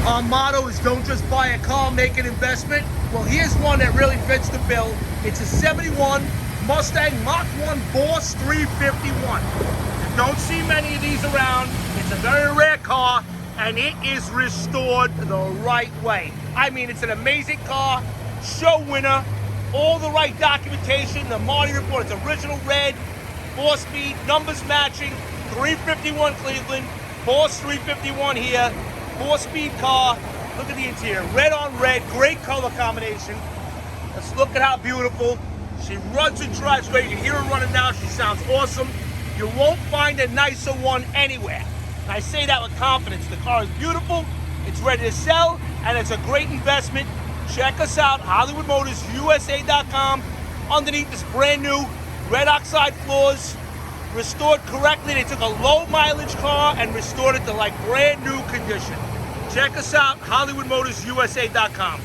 Our motto is don't just buy a car, make an investment. Well, here's one that really fits the bill. It's a 71 Mustang Mach 1 Boss 351. You don't see many of these around. It's a very rare car, and it is restored the right way. I mean, it's an amazing car, show winner, all the right documentation, the Marty report, it's original red, 4-speed, numbers matching, 351 Cleveland, Boss 351 here, 4-speed car. Look at the interior, red on red, great color combination. Let's look at how beautiful. She runs and drives great. You can hear her running now, she sounds awesome. You won't find a nicer one anywhere. And I say that with confidence. The car is beautiful, it's ready to sell, and it's a great investment. Check us out, HollywoodMotorsUSA.com. Underneath this brand new red oxide floors, restored correctly. They took a low mileage car and restored it to like brand new condition. Check us out, HollywoodMotorsUSA.com.